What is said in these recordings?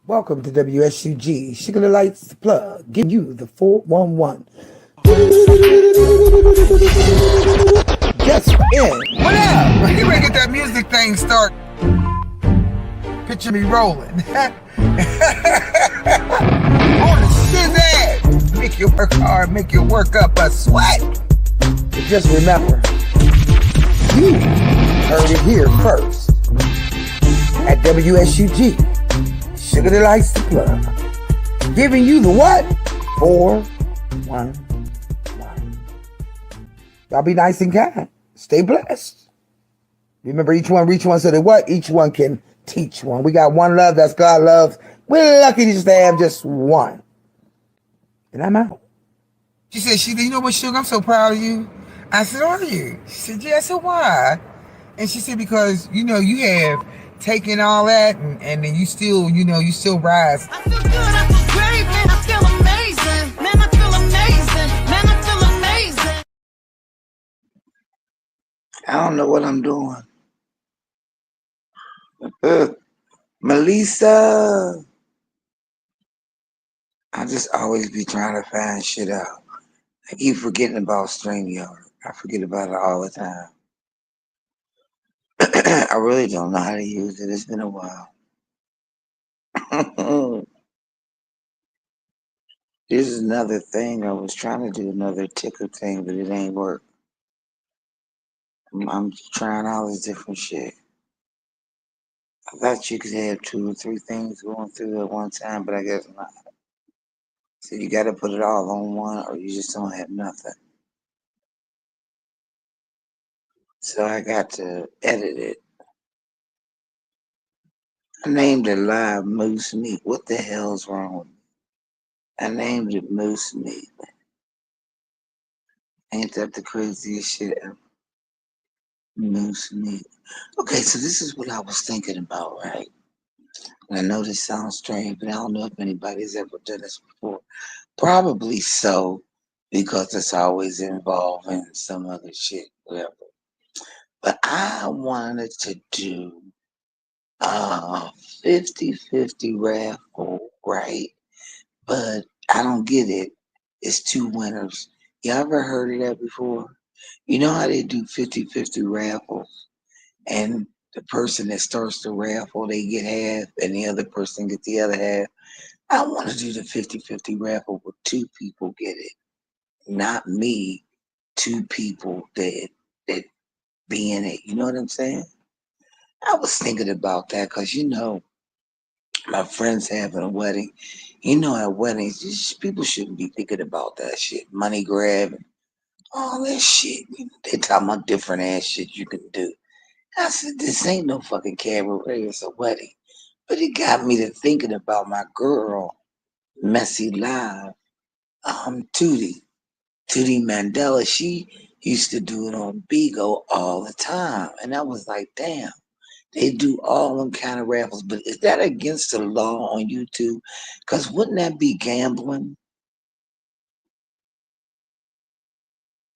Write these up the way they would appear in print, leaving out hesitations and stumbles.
Welcome to WSUG, Sugar the Lights Plug, giving you the 411. Guess in. What up? You ready to get that music thing started? Picture me rolling. On the shizz. Make you work hard, make you work up a sweat. But just remember, you heard it here first at WSUG, Sugar the Lights Plug, giving you the what? 411. Y'all be nice and kind. Stay blessed. Remember, each one reach one so that what? Each one can teach one. We got one love, that's God love. We're lucky just to have just one. And I'm out. She said, you know what, Sugar, I'm so proud of you. I said, are you? She said, yeah. I said, why? And she said, because, you have taken all that and then you still, you still rise. I feel good, I feel great, man, I feel amazing. Man, I feel amazing. Man, I feel amazing. I don't know what I'm doing. Melissa. I just always be trying to find shit out. I keep forgetting about StreamYard. I forget about it all the time. I really don't know how to use it. It's been a while. This is another thing. I was trying to do another ticker thing, but it ain't work. I'm trying all this different shit. I thought you could have 2 or 3 things going through at one time, but I guess not. So you got to put it all on one, or you just don't have nothing. So I got to edit it. I named it Live Moose Meat. What the hell's wrong with me? I named it Moose Meat. Ain't that the craziest shit ever? Moose Meat. Okay, so this is what I was thinking about, right? And I know this sounds strange, but I don't know if anybody's ever done this before. Probably so, because it's always involving some other shit, whatever. But I wanted to do a 50-50 raffle, right? But I don't get it. It's 2 winners. You ever heard of that before? You know how they do 50-50 raffles, and the person that starts the raffle, they get half, and the other person get the other half. I want to do the 50-50 raffle where 2 people get it, not me. 2 people that be in it. You know what I'm saying? I was thinking about that because my friend's having a wedding. At weddings, people shouldn't be thinking about that shit. Money grabbing, all that shit. They talking about different ass shit you can do. I said, this ain't no fucking cabaret, it's a wedding. But it got me to thinking about my girl, Messy Live, Tootie Mandela. She used to do it on Bigo all the time. And I was like, damn. They do all them kind of raffles, but is that against the law on YouTube? Because wouldn't that be gambling?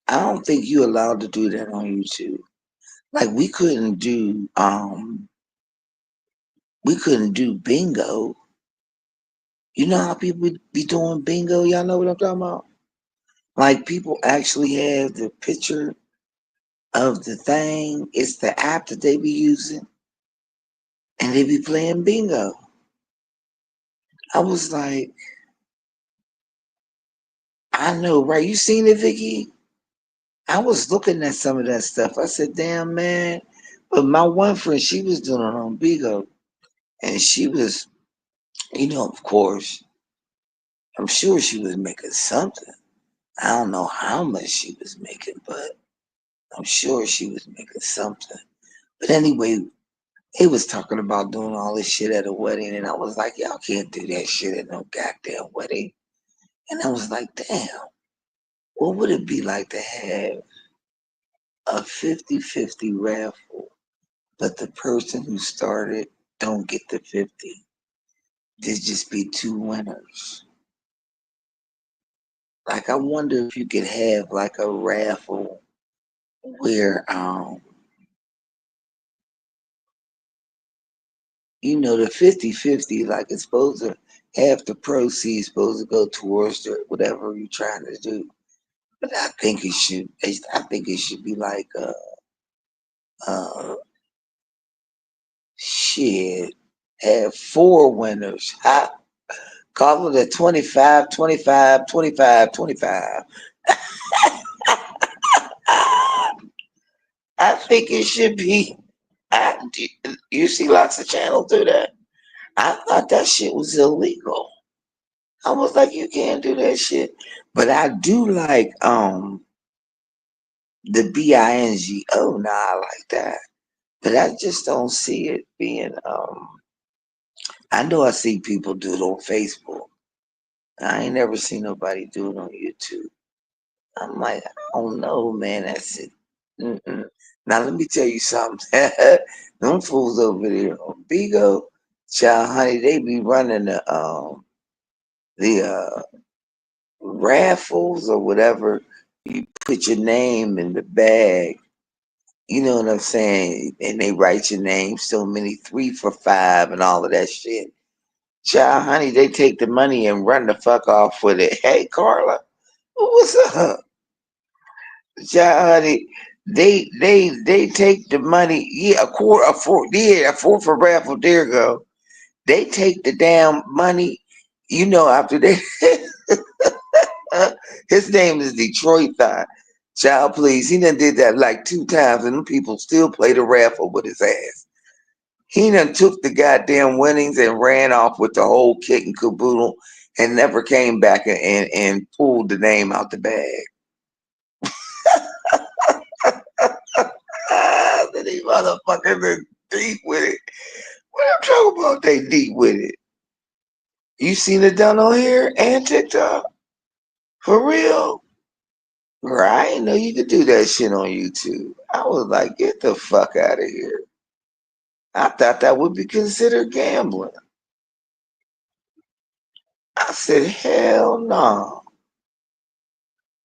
I don't think you're allowed to do that on YouTube. Like we couldn't do bingo. You know how people be doing bingo? Y'all know what I'm talking about? Like people actually have the picture of the thing. It's the app that they be using, and they be playing bingo. I was like, I know, right? You seen it, Vicky? I was looking at some of that stuff. I said, damn, man. But my one friend, she was doing it on Bigo. And she was, of course, I'm sure she was making something. I don't know how much she was making, but I'm sure she was making something. But anyway, they was talking about doing all this shit at a wedding. And I was like, y'all can't do that shit at no goddamn wedding. And I was like, damn, what would it be like to have a 50-50 raffle? But the person who started don't get the 50. There'd just be 2 winners. Like I wonder if you could have like a raffle where you know, the 50-50, like it's supposed to, half the proceeds supposed to go towards the, whatever you're trying to do. But I think it should be like, uh, shit, have four winners. Call it a 25, 25, 25, 25. I think it should be. I, you see lots of channels do that. I thought that shit was illegal. I was like, you can't do that shit. But I do like the BINGO. Now I like that. But I just don't see it being I know I see people do it on Facebook. I ain't never seen nobody do it on YouTube. I'm like, I don't know, man. That's it. Mm-mm. Now let me tell you something. Them fools over there on Bigo, child, honey, they be running the raffles or whatever. You put your name in the bag. You know what I'm saying? And they write your name, so many 3 for 5 and all of that shit. Child, honey, they take the money and run the fuck off with it. Hey, Carla, what's up? Child, honey, they take the money. Yeah, a four for raffle. There you go. They take the damn money. You know, after they, his name is Detroit Thigh. Child, please, he done did that like 2 times, and them people still play the raffle with his ass. He done took the goddamn winnings and ran off with the whole kit and caboodle, and never came back and pulled the name out the bag. Then these motherfuckers are deep with it. What I'm talking about? They deep with it. You seen it done on here and TikTok? For real? Bro, I didn't know you could do that shit on YouTube. I was like, get the fuck out of here. I thought that would be considered gambling. I said, hell no.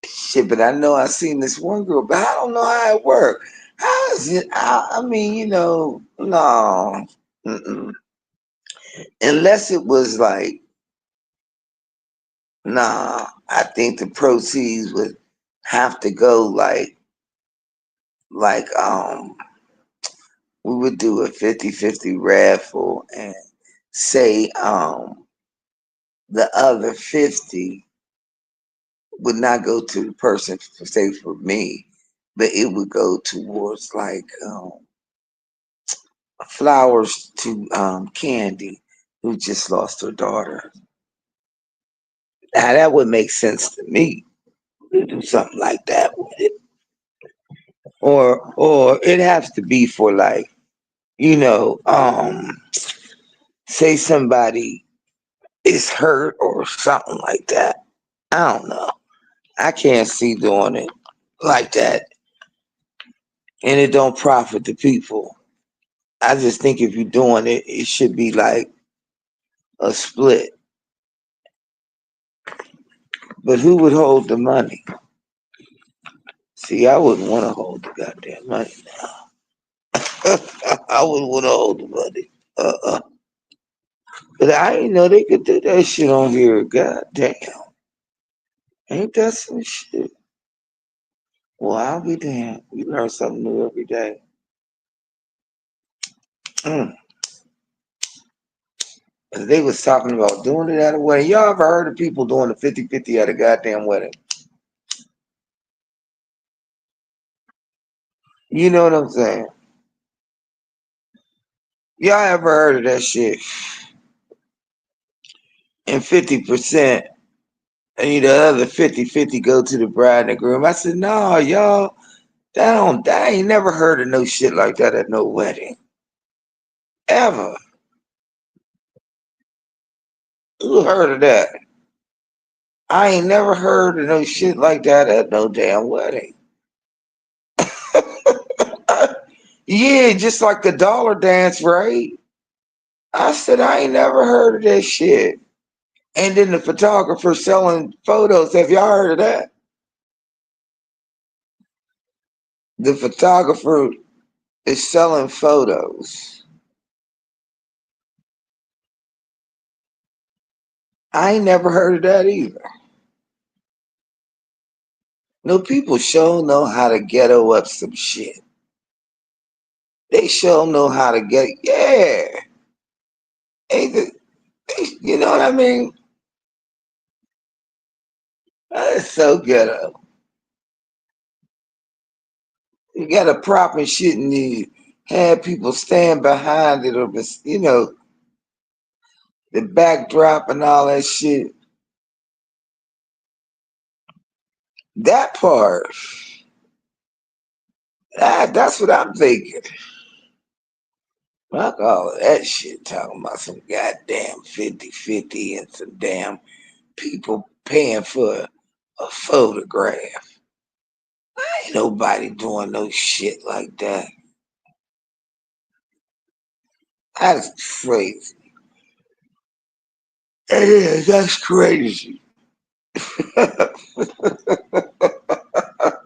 Shit, but I know I seen this one girl, but I don't know how it worked. How is it? I mean, you know, no. Mm-mm. Unless it was like, nah, I think the proceeds would have to go like we would do a 50-50 raffle and say the other 50 would not go to the person, say for me, but it would go towards like flowers to Candy, who just lost her daughter. Now that would make sense to me to do something like that with it. Or it has to be for like, you know, say somebody is hurt or something like that. I don't know. I can't see doing it like that. And it don't profit the people. I just think if you're doing it, it should be like a split. But who would hold the money? See, I wouldn't want to hold the goddamn money now. I wouldn't want to hold the money. Uh-uh. But I didn't know they could do that shit on here. God damn. Ain't that some shit? Well, I'll be damned. We learn something new every day. Mm. They was talking about doing it at a wedding. Y'all ever heard of people doing the 50-50 at a goddamn wedding? You know what I'm saying? Y'all ever heard of that shit? And 50%, and the other 50-50 go to the bride and the groom. I said, no, y'all, I ain't never heard of no shit like that at no wedding. Ever. Who heard of that? I ain't never heard of no shit like that at no damn wedding. Yeah, just like the dollar dance, right? I said, I ain't never heard of that shit. And then the photographer selling photos. Have y'all heard of that? The photographer is selling photos. I ain't never heard of that either. No, people sure know how to ghetto up some shit. They sure know how to get, yeah. You know what I mean? That's so ghetto. You got a prop and shit and you have people stand behind it, or, you know, the backdrop and all that shit. That part, that's what I'm thinking. Fuck all of that shit, talking about some goddamn 50-50 and some damn people paying for a photograph. Ain't nobody doing no shit like that. That's crazy. It is, that's crazy.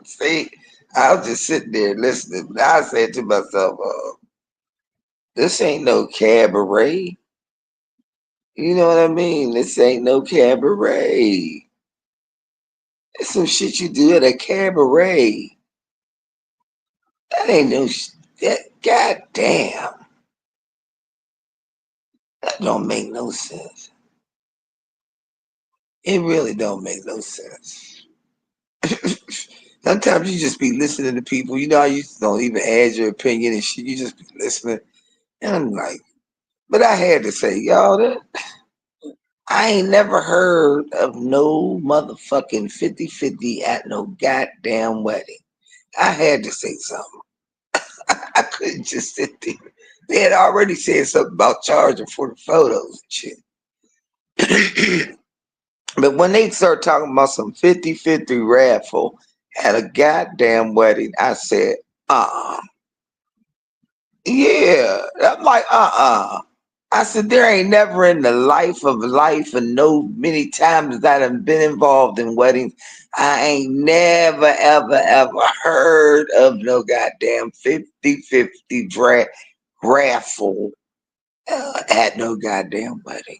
See, I was just sitting there listening. I said to myself, this ain't no cabaret. You know what I mean? This ain't no cabaret. It's some shit you do at a cabaret. That ain't no that goddamn. That don't make no sense. It really don't make no sense. Sometimes you just be listening to people. You know how you don't even add your opinion and shit. You just be listening. And I'm like, but I had to say, y'all, that I ain't never heard of no motherfucking 50-50 at no goddamn wedding. I had to say something. I couldn't just sit there. They had already said something about charging for the photos and shit. But when they start talking about some 50-50 raffle at a goddamn wedding, I said, yeah. I'm like, I said, there ain't never in the life of life and no many times that I've been involved in weddings, I ain't never, ever, ever heard of no goddamn 50-50 raffle at no goddamn wedding.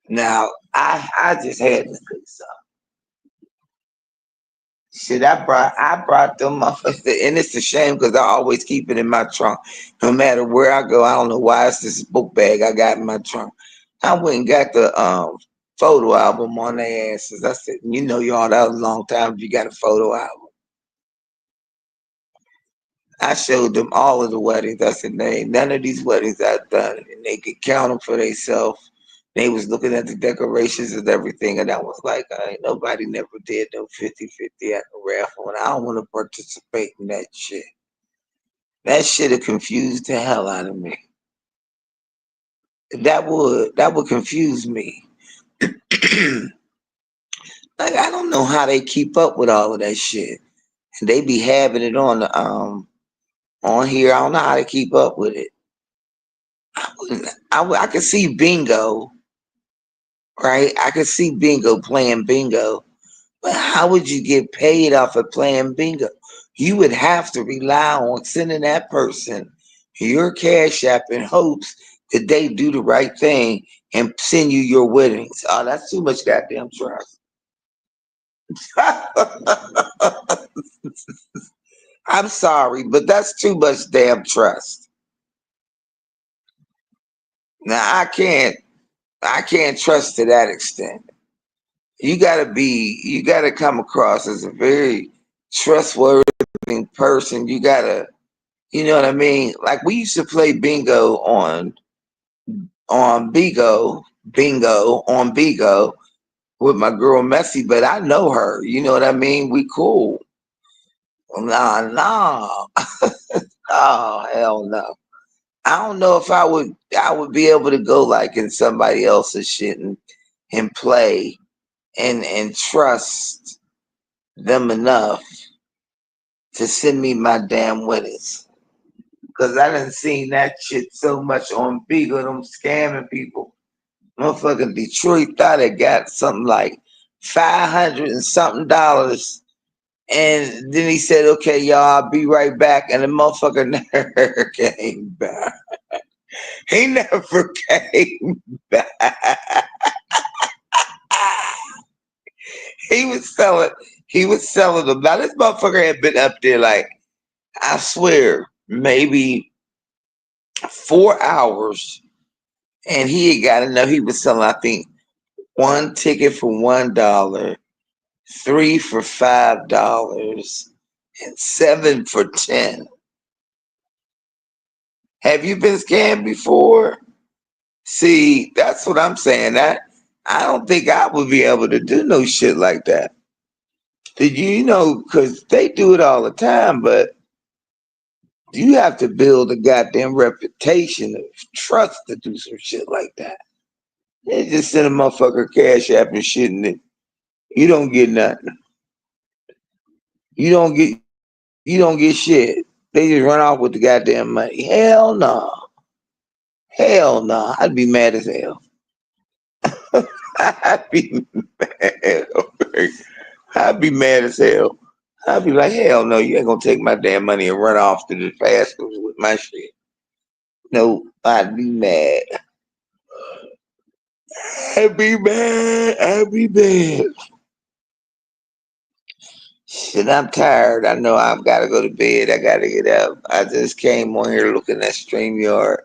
Now, I just had to say something. Shit, I brought them up, and it's a shame because I always keep it in my trunk. No matter where I go, I don't know why it's this book bag I got in my trunk. I went and got the photo album on their asses. I said, you know, y'all, that was a long time if you got a photo album. I showed them all of the weddings. I said, none of these weddings I've done, and they could count them for themselves. They was looking at the decorations and everything, and I was like, ain't nobody never did no 50-50 at the raffle, and I don't want to participate in that shit. That shit have confused the hell out of me. That would confuse me. Like, I don't know how they keep up with all of that shit. And they be having it on the on here. I don't know how to keep up with it. I could see bingo, right? I could see bingo playing bingo. But how would you get paid off of playing bingo? You would have to rely on sending that person your cash app in hopes that they do the right thing and send you your winnings. Oh, that's too much goddamn trust. I'm sorry, but that's too much damn trust. Now I can't trust to that extent. You gotta come across as a very trustworthy person. You gotta, you know what I mean? Like we used to play bingo on bingo on Bigo with my girl Messy, but I know her. You know what I mean? We cool. Nah. Oh hell no. I don't know if I would be able to go like in somebody else's shit and play and trust them enough to send me my damn winnings. Cause I done seen that shit so much on Beagle, them scamming people. Motherfucking Detroit thought it got something like 500 and something dollars. And then he said, okay, y'all, I'll be right back. And the motherfucker never came back. He never came back. he was selling them. Now this motherfucker had been up there like, I swear, maybe 4 hours, and he had got enough. He was selling, I think, one ticket for $1, three for $5, and seven for 10. Have you been scammed before? See, that's what I'm saying. I don't think I would be able to do no shit like that. Did you know? Because they do it all the time, but you have to build a goddamn reputation of trust to do some shit like that. They just send a motherfucker cash app and shit, and you don't get nothing. You don't get shit. They just run off with the goddamn money. Hell no. Hell no. I'd be mad as hell. I'd be mad. I'd be mad as hell. I'd be like, hell no, you ain't gonna take my damn money and run off to the fast food with my shit. No, I'd be mad. I'd be mad. I'd be mad. Shit, I'm tired. I know I've got to go to bed. I got to get up. I just came on here looking at StreamYard.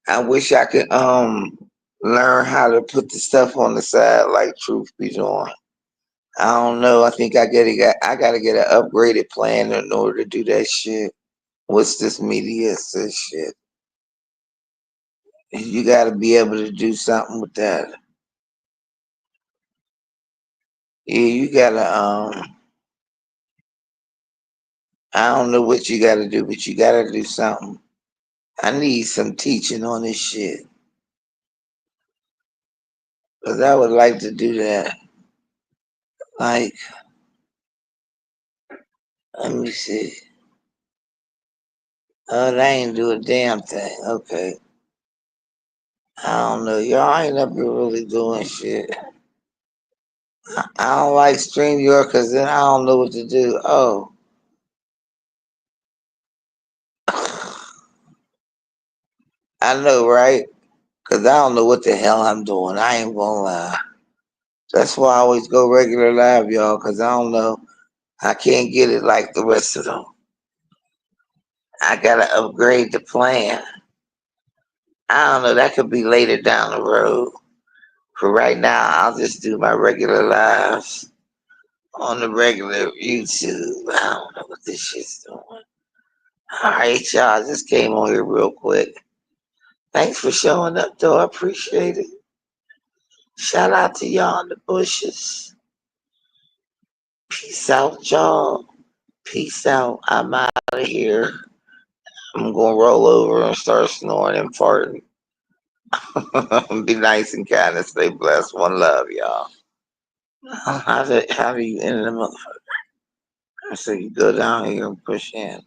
I wish I could learn how to put the stuff on the side like Truth Be Told. I don't know. I think I gotta get an upgraded plan in order to do that shit. What's this media says shit? You gotta be able to do something with that. Yeah, you gotta I don't know what you gotta do, but you gotta do something. I need some teaching on this shit. Cause I would like to do that. Like, let me see. Oh, they ain't do a damn thing. Okay. I don't know. Y'all ain't up here really doing shit. I don't like StreamYard because then I don't know what to do. Oh. I know, right? Because I don't know what the hell I'm doing. I ain't gonna lie. That's why I always go regular live, y'all, because I don't know. I can't get it like the rest of them. I gotta upgrade the plan. I don't know. That could be later down the road. For right now, I'll just do my regular lives on the regular YouTube. I don't know what this shit's doing. All right, y'all. I just came on here real quick. Thanks for showing up, though. I appreciate it. Shout out to y'all in the bushes. Peace out, y'all. Peace out. I'm out of here. I'm gonna roll over and start snoring and farting. Be nice and kind and stay blessed. One love, y'all. How do you end the motherfucker? So you go down here and push in.